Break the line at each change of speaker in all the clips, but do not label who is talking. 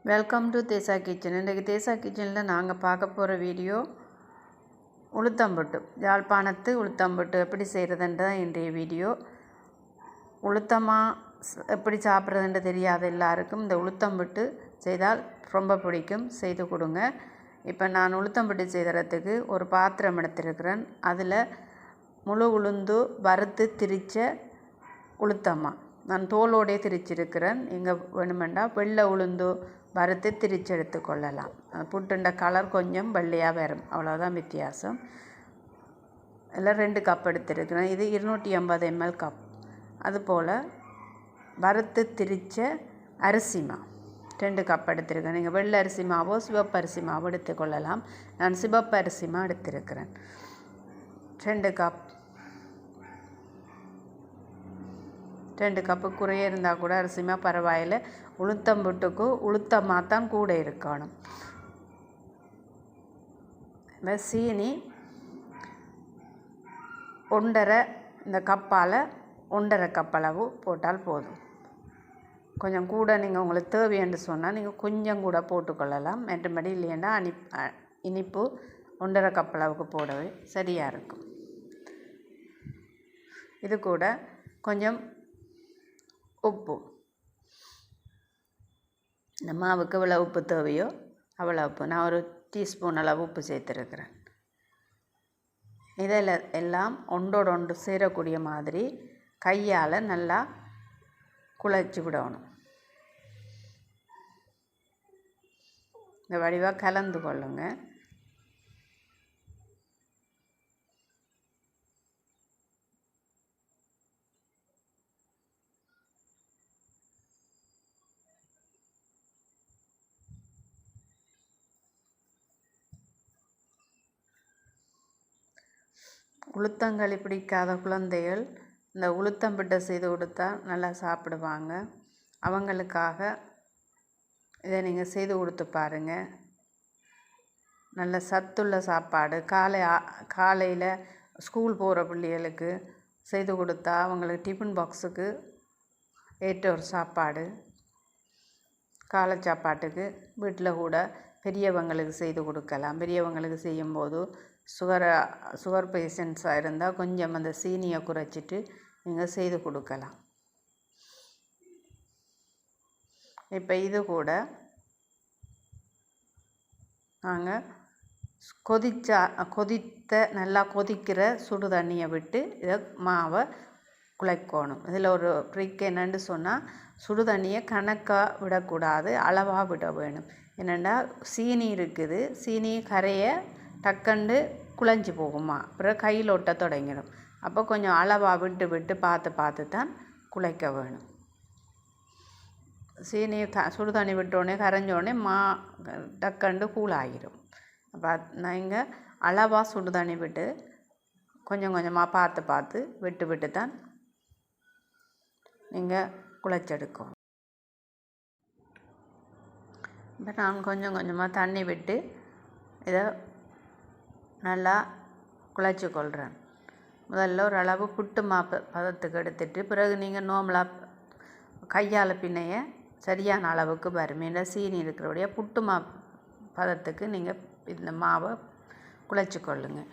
Welcome to Desai kitchen. இன்றைக்கு தேசா கிச்சனில் நாங்கள் பார்க்க போகிற வீடியோ உளுத்தம்புட்டு, யாழ்ப்பாணத்து உளுத்தம்புட்டு எப்படி செய்கிறதுன்றது இன்றைய வீடியோ. உளுத்தமாக எப்படி சாப்பிட்றதுன்னு தெரியாத எல்லாருக்கும் இந்த உளுத்தம்புட்டு செய்தால் ரொம்ப பிடிக்கும், செய்து கொடுங்க. இப்போ நான் உளுத்தம்புட்டு செய்கிறதுக்கு ஒரு பாத்திரம் எடுத்திருக்கிறேன். அதில் முழு உளுந்து வறுத்து திரித்த உளுத்தமாக நான் தோலோடே திரிச்சிருக்கிறேன். இங்கே வேணுமெண்டா வெள்ளை உளுந்து வறுத்து திரிச்சு எடுத்துக்கொள்ளலாம். புட்டுண்ட கலர் கொஞ்சம் வெள்ளையாக வரும், அவ்வளோதான் வித்தியாசம். இதில் 2 கப் எடுத்துருக்கிறேன். இது 250 ml கப். அதுபோல் வறுத்து திரித்த அரிசி மாவு 2 கப் எடுத்துருக்கேன். நீங்கள் வெள்ளை அரிசி மாவோ சிவப்பு அரிசி மாவோ எடுத்துக்கொள்ளலாம். நான் சிவப்பு அரிசி மாவு எடுத்துருக்கிறேன். 2 கப். 2 கப்பு குறைய இருந்தால் கூட அரிசிமா பரவாயில்லை. உளுத்தம்புட்டுக்கு உளுத்தமாக தான் கூட இருக்கணும். சீனி 1.5, இந்த கப்பால் 1.5 கப் அளவு போட்டால் போதும். கொஞ்சம் கூட நீங்கள் உங்களுக்கு தேவைன்னு சொன்னால் நீங்கள் கொஞ்சம் கூட போட்டுக்கொள்ளலாம். மற்றபடி இல்லைன்னா இனிப்பு 1.5 கப் அளவுக்கு போடவே சரியாக இருக்கும். இது கூட கொஞ்சம் உப்பு, இந்த மாவுக்கு எவ்வளோ உப்பு தேவையோ அவ்வளோ உப்பு. நான் ஒரு டீஸ்பூன் அளவு உப்பு சேர்த்துருக்கிறேன். இதில் எல்லாம் ஒன்றோடு ஒன்று சேரக்கூடிய மாதிரி கையால் நல்லா குழைச்சி விடணும். இந்த வடிவாக கலந்து கொள்ளுங்க. உளுத்தங்களி பிடிக்காத குழந்தைகள் இந்த உளுத்தம்புட்டை செய்து கொடுத்தா நல்லா சாப்பிடுவாங்க. அவங்களுக்காக இதை நீங்கள் செய்து கொடுத்து பாருங்கள். நல்ல சத்துள்ள சாப்பாடு. காலையில் ஸ்கூல் போகிற பிள்ளைகளுக்கு செய்து கொடுத்தா அவங்களுக்கு டிஃபன் பாக்ஸுக்கு ஏற்ற ஒரு சாப்பாடு. காலை சாப்பாட்டுக்கு வீட்டில் கூட பெரியவங்களுக்கு செய்து கொடுக்கலாம். பெரியவங்களுக்கு செய்யும்போது சுகர் பேஷண்ட்ஸாக இருந்தால் கொஞ்சம் அந்த சீனியை குறைச்சிட்டு நீங்கள் செய்து கொடுக்கலாம். இப்போ இது கூட நாங்கள் நல்லா கொதிக்கிற சுடு தண்ணியை விட்டு இதை மாவை குழைக்கணும். இதில் ஒரு ட்ரிக் என்னென்னு சொன்னால், சுடு தண்ணியை கணக்காக விடக்கூடாது, அளவாக விட வேணும். என்னென்னா சீனி இருக்குது, சீனி கரையை டக்கண்டு குழஞ்சி போகுமா, அப்புறம் கையில் ஒட்ட தொடங்கிடும். அப்போ கொஞ்சம் அளவாக விட்டு பார்த்து தான் குழைக்க வேணும். சீனி சுடு தண்ணி விட்டோடனே கரைஞ்சோடனே டக்கண்டு கூழாகிடும். அப்போ நீங்கள் அளவாக சுடு தண்ணி விட்டு கொஞ்சம் கொஞ்சமாக பார்த்து விட்டு தான் நீங்கள் குழைச்செடுக்கணும். இப்போ நான் கொஞ்சம் கொஞ்சமாக தண்ணி விட்டு இதை நல்லா குழைச்சி கொள்கிறேன். முதல்ல ஒரு அளவு புட்டு பதத்துக்கு எடுத்துட்டு, பிறகு நீங்கள் நார்மலாக கையால் பின்னைய சரியான அளவுக்கு வரும். இல்லை சீனி இருக்கிறபடியாக புட்டு பதத்துக்கு நீங்கள் இந்த மாவை குழைச்சி கொள்ளுங்க.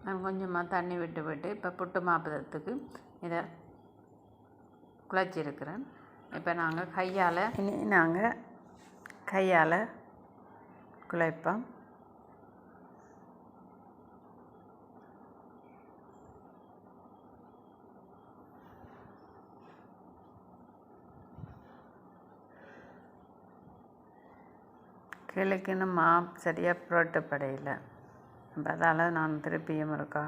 நான் கொஞ்சமாக தண்ணி விட்டு இப்போ புட்டு மாப்பதத்துக்கு இதை குழைச்சிருக்கிறேன். இப்போ நாங்கள் கையால் குழைப்போம். கிழக்குன்னு சரியாக புரட்டப்படையில், அதால் நான் திருப்பியும் இருக்கா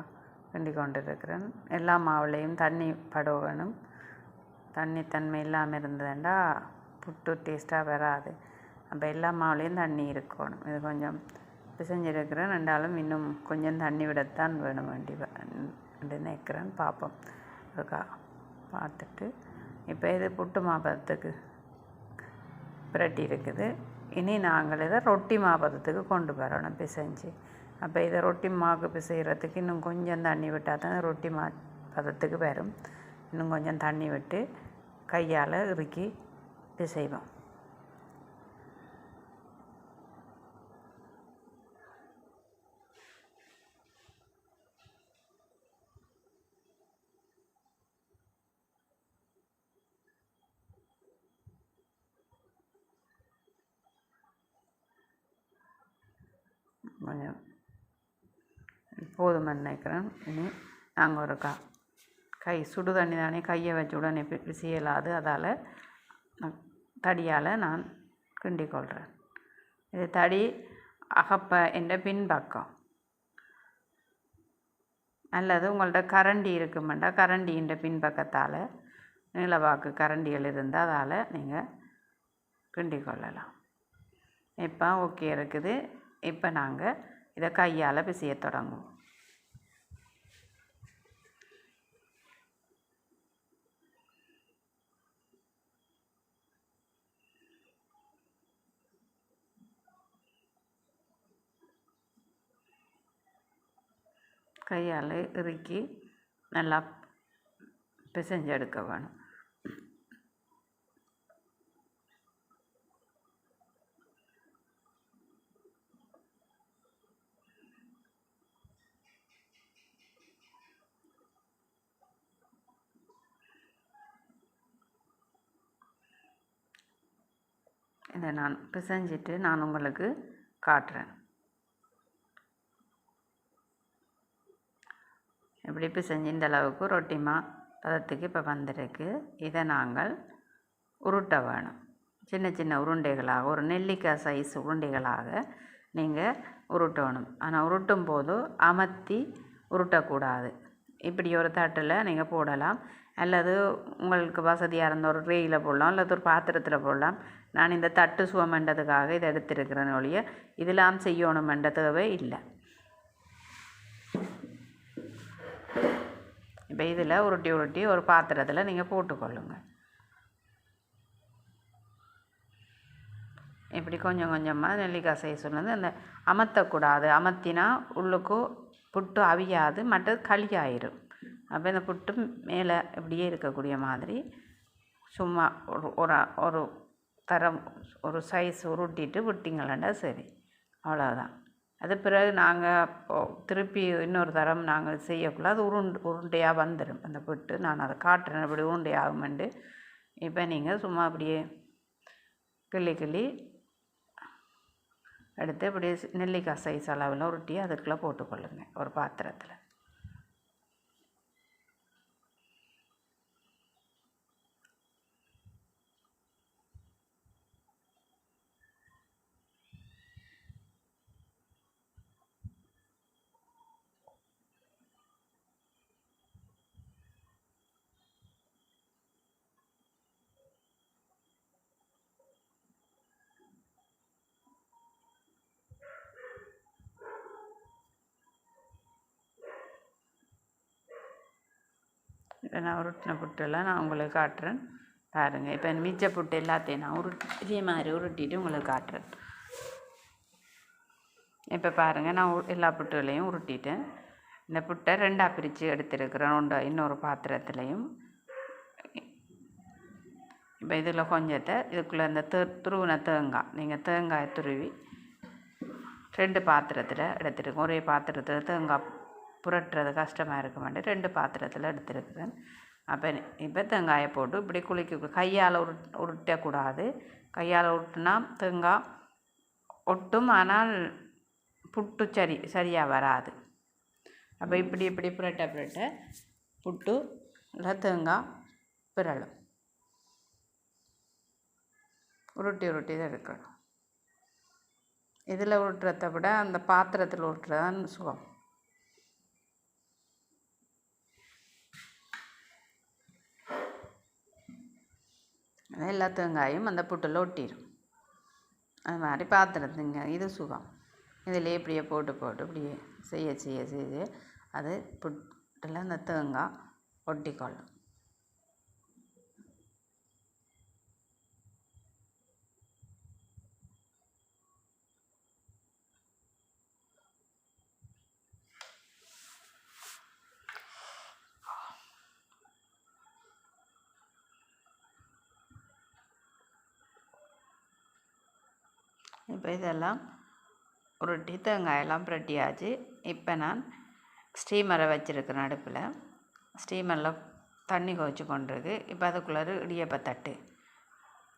கிண்டி கொண்டு இருக்கிறேன். எல்லா மாவுலேயும் தண்ணி பட வேணும். தண்ணி தன்மை இல்லாமல் இருந்ததுண்டா புட்டு டேஸ்ட்டாக வராது. அப்போ எல்லா மாவுலேயும் தண்ணி இருக்கணும். இது கொஞ்சம் பிசைஞ்சிருக்கிறேன். ரெண்டாலும் இன்னும் கொஞ்சம் தண்ணி விடத்தான் வேணும் நினைக்கிறேன். பார்ப்போம் இருக்கா பார்த்துட்டு. இப்போ இது புட்டு மாப்பத்துக்கு பிரட்டி இருக்குது. இனி நாங்கள் இதை ரொட்டி மாப்பதத்துக்கு கொண்டு வரணும் பிசைஞ்சு. அப்போ இதை ரொட்டி மாவுக்கு பிசைகிறதுக்கு இன்னும் கொஞ்சம் தண்ணி விட்டால் தான் ரொட்டி பதத்துக்கு வரும். இன்னும் கொஞ்சம் தண்ணி விட்டு கையால் இறுக்கி பிசைவோம். கொஞ்சம் போதும்னு நினைக்கிறேன். இனி நாங்கள் ஒரு கை சுடு தண்ணி தானே, கையை வச்சு உடனே பிசையலாது, அதால் தடியால் நான் கிண்டி கொள்கிறேன். இது தடி என்ற பின்பக்கம் அல்லது உங்கள்ட்ட கரண்டி இருக்குமெண்டா கரண்டின்ற பின்பக்கத்தால் நீளவாக்கு கரண்டிகள் இருந்தால் அதால் நீங்கள் கிண்டி கொள்ளலாம். இப்போ ஓகே இருக்குது. இப்போ நாங்கள் இதை கையால் பிசைய தொடங்குவோம். கையால் இறுக்கி நல்லா பிசைஞ்சு எடுக்க வேணும். இதை நான் பிசைஞ்சிட்டு நான் உங்களுக்கு காட்டுறேன். இப்படி பிசைஞ்சு இந்த அளவுக்கு ரொட்டிமா பதத்துக்கு இப்போ வந்திருக்கு. இதை நாங்கள் உருட்ட வேணும். சின்ன சின்ன உருண்டைகளாக, ஒரு நெல்லிக்காய் சைஸ் உருண்டைகளாக நீங்கள் உருட்டணும். ஆனால் உருட்டும் போது அமர்த்தி உருட்டக்கூடாது. இப்படி ஒரு தட்டில் நீங்கள் போடலாம், அல்லது உங்களுக்கு வசதியாக இருந்த ஒரு ட்ரேயில் போடலாம், அல்லது ஒரு பாத்திரத்தில் போடலாம். நான் இந்த தட்டு சுவமன்றதுக்காக இதை எடுத்திருக்கிறேன் ஒழிய இதெல்லாம் செய்யணுமென்ற தேவை இல்லை. இப்போ இதில் உருட்டி ஒரு பாத்திரத்தில் நீங்கள் போட்டுக்கொள்ளுங்க. இப்படி கொஞ்சம் கொஞ்சமாக நெல்லிக்காய் சைஸ் வந்து அந்த அமர்த்தக்கூடாது. அமர்த்தினா உள்ளுக்கு புட்டு அவியாது, மற்றது களியாயிரும். அப்போ இந்த புட்டு மேலே இப்படியே இருக்கக்கூடிய மாதிரி சும்மா ஒரு தரம் ஒரு சைஸ் உருட்டிட்டு விட்டிங்களா சரி, அவ்வளோதான். அது பிறகு நாங்கள் திருப்பி இன்னொரு தரம் நாங்கள் செய்யக்குள்ள அது உருண்டையாக வந்துடும் அந்த புட்டு. நான் அதை காட்டுறேன் இப்படி உருண்டையாகுமெண்டு. இப்போ நீங்கள் சும்மா அப்படியே கிள்ளி எடுத்து இப்படி நெல்லிக்காய் சைஸ் அளவில் உருட்டி அதுக்குள்ளே போட்டுக்கொள்ளுங்க ஒரு பாத்திரத்தில். இப்போ நான் உருட்டின புட்டெல்லாம் நான் உங்களுக்கு காட்டுறேன் பாருங்கள். இப்போ மிச்ச புட்டு எல்லாத்தையும் நான் இதே மாதிரி உருட்டிட்டு உங்களுக்கு காட்டுறேன். இப்போ பாருங்கள், நான் எல்லா புட்டுகளையும் உருட்டிட்டேன். இந்த புட்டை ரெண்டாக பிரித்து எடுத்துருக்கிறேன் இன்னொரு பாத்திரத்துலையும். இப்போ இதில் கொஞ்சத்தை இதுக்குள்ளே இந்த துருவின தேங்காய், நீங்கள் தேங்காயை துருவி 2 பாத்திரத்தில் எடுத்துருக்கோம். ஒரே பாத்திரத்தில் தேங்காய் புரட்டுறது கஷ்டமாக இருக்க மாட்டேன், 2 பாத்திரத்தில் எடுத்துருக்குறேன். அப்போ இப்போ தேங்காயை போட்டு இப்படி குளிக்க கையால் உருட்டக்கூடாது. கையால் உருட்டுனா தேங்காய் ஒட்டும், ஆனால் புட்டு சரியாக வராது. அப்போ இப்படி புரட்ட புட்டு இல்லை தேங்காய் பிறலும் உருட்டி தான் எடுக்கணும். இதில் உருட்டுறதை விட அந்த பாத்திரத்தில் உருட்டுறதான் சுகம். எல்லா தேங்காயும் அந்த புட்டில் ஒட்டிடும். அது மாதிரி பாத்திரத்துங்க இது சுகம். இதில் இப்படியே போட்டு இப்படியே செய்ய அது புட்டில் அந்த தேங்காய் ஒட்டிக்கொள்ளும். இப்போ இதெல்லாம் உருட்டி தேங்காயெல்லாம் புரட்டியாச்சு. இப்போ நான் ஸ்டீமரை வச்சுருக்கிறேன் அடுப்பில். ஸ்டீமரில் தண்ணி கொதிச்சு கொண்டிருக்கு. இப்போ அதுக்குள்ளே இடியப்ப தட்டு,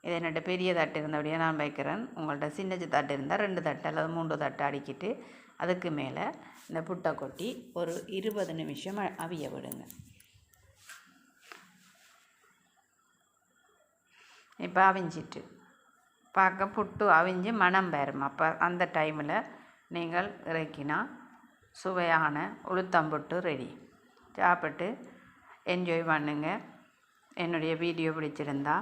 இது என்னோட பெரிய தட்டு இருந்தபடியே நான் வைக்கிறேன். உங்கள்கிட்ட சின்ன தட்டு இருந்தால் 2 தட்டு அல்லது 3 தட்டு அடிக்கிட்டு அதுக்கு மேலே இந்த புட்டை கொட்டி ஒரு 20 நிமிஷம் அவிய விடுங்க. இப்போ அவிஞ்சிட்டு பார்க்க புட்டு அவிஞ்சு மணம் பெறும். அப்போ அந்த டைமில் நீங்கள் இறக்கினா சுவையான உளுத்தம்புட்டு ரெடி. சாப்பிட்டு என்ஜாய் பண்ணுங்க. என்னுடைய வீடியோ பிடிச்சிருந்தா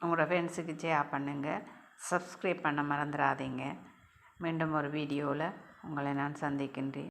உங்களோட ஃப்ரெண்ட்ஸுக்கு ஷேர் பண்ணுங்கள். சப்ஸ்கிரைப் பண்ண மறந்துடாதீங்க. மீண்டும் ஒரு வீடியோவில் உங்களை நான் சந்திக்கின்றேன்.